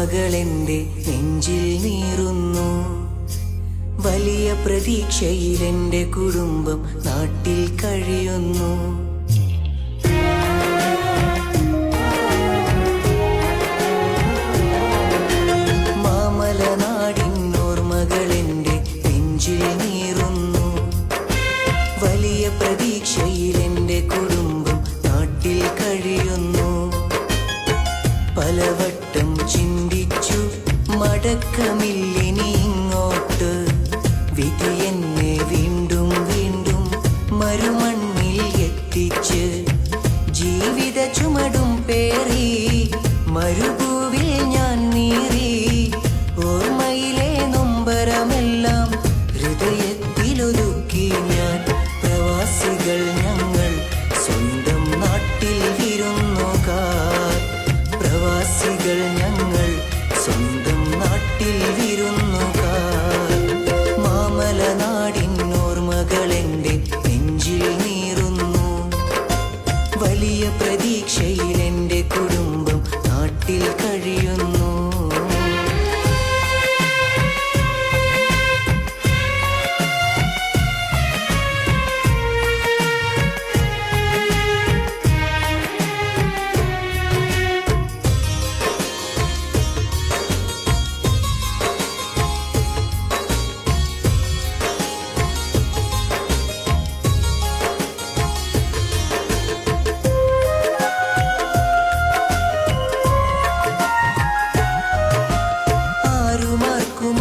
ഓർമ്മകളെന്റെ നെഞ്ചിൽ നീറുന്നു. വലിയ പ്രതീക്ഷയിലെന്റെ കുടുംബം നാട്ടിൽ കഴിയുന്നു. മാമലനാടിൻ ഓർമ്മകളെന്റെ നെഞ്ചിൽ നീറുന്നു. വലിയ പ്രതീക്ഷയിലെന്റെ കുടുംബം നാട്ടിൽ കഴിയുന്നു. പലവട്ടം ചിന്തിച്ചു മടക്കമില്ലിനി ഇങ്ങോട്ട്. വിധി എന്നെ വീണ്ടും വീണ്ടും മരുമണ്ണിൽ എത്തിച്ച് ജീവിത ചുമടും പേറി മരുഭൂവിൽ ഞാൻ നീറി. ഓർമ്മയിലെ നൊമ്പരമെല്ലാം ഹൃദയത്തിലൊതുക്കി ഞാൻ. പ്രവാസികൾ ഞങ്ങൾ സ്വന്തം നാട്ടിൽ വിരുന്നുകാർ. പ്രവാസികൾ ഞങ്ങൾ സ്വന്തം നാട്ടിൽ വിരുന്നുകാർ. മാമലനാടിൻ ഓർമ്മകളെന്റെ നെഞ്ചിൽ നീറുന്നു. വലിയ പ്രതീക്ഷയിലെന്റെ കുടുംബം നാട്ടിൽ കഴിയുന്നു.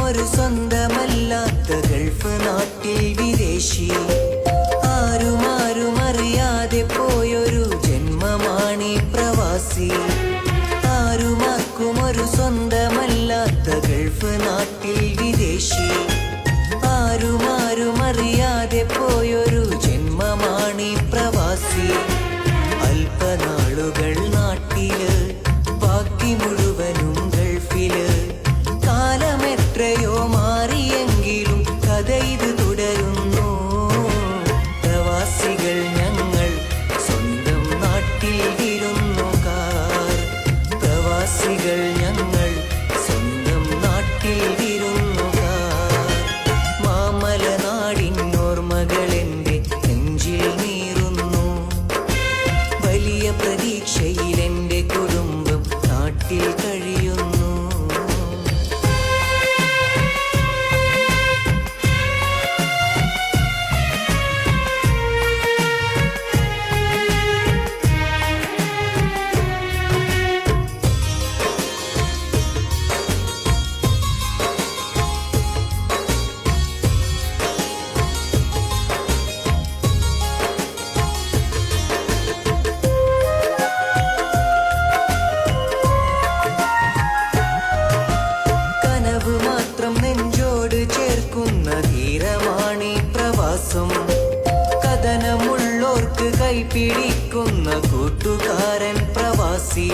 ഒരു സ്വന്തമല്ലാത്ത ഗൾഫ് നാട്ടിൽ വിദേശി. ആരും അറിയാതെ പോയൊരു ജന്മമാണി പ്രവാസി. ആർക്കും ഒരു സ്വന്തമല്ലാത്ത ഗൾഫ് നാട്ടിൽ വിദേശി. ആരും അറിയാതെ പോയൊരു ജന്മമാണി പ്രവാസി. അല്പനാളുകൾ നാട്ടില്, ബാക്കി മുഴുവനും ഗൾഫില്. കാലമെത്രയോ മാറിയെങ്കിലും കഥ ഇത് തുടരുന്നു. പ്രവാസികൾ ഞങ്ങൾ സ്വന്തം നാട്ടിൽ വിരുന്നുകാർ. പ്രവാസികൾ ഞങ്ങൾ സ്വന്തം നാട്ടിൽ വിരുന്നുകാർ. മാമലനാടിൻ ഓർമ്മകളെന്റെ നെഞ്ചിൽ നീറുന്നു. വലിയ പ്രതീക്ഷയിലെന്റെ കുടുംബം നാട്ടിൽ കഴിയുന്നു. നെഞ്ചോട് ചേർക്കുന്ന ധീരമാണി പ്രവാസം. കഥനമുള്ളോർക്ക് കൈപിടിക്കുന്ന കൂട്ടുകാരൻ പ്രവാസി.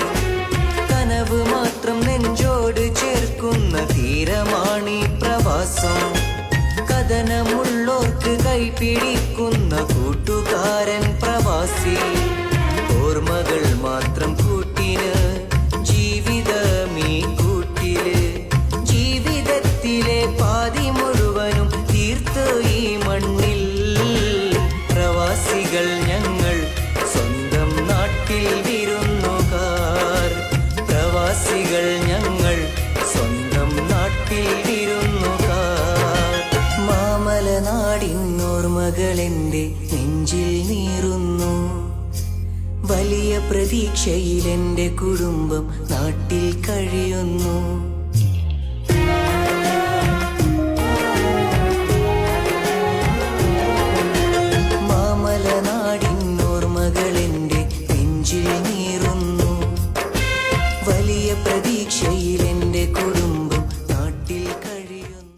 കനവ് മാത്രം നെഞ്ചോട് ചേർക്കുന്ന ധീരമാണി പ്രവാസം. കഥനമുള്ളോർക്ക് കൈപിടിക്കുന്ന കൂട്ടുകാരൻ പ്രവാസി. ഓർമ്മകൾ മാത്രം കൂട്ടിന് ജീവിതമീ കൂട്ടില്. ജീവിതത്തിലെ പാതി മുഴുവനും തീർത്ത് ഈ മണ്ണിൽ. പ്രവാസികൾ ഞങ്ങൾ സ്വന്തം നാട്ടിൽ വിരുന്നുകാർ. പ്രവാസികൾ ഞങ്ങൾ സ്വന്തം നാട്ടിൽ വിരുന്നുകാർ. മാമലനാടിൻ ഓർമ്മകളെന്റെ നെഞ്ചിൽ നീറുന്നു. വലിയ പ്രതീക്ഷയിലെന്റെ കുടുംബം നാട്ടിൽ കഴിയുന്നു.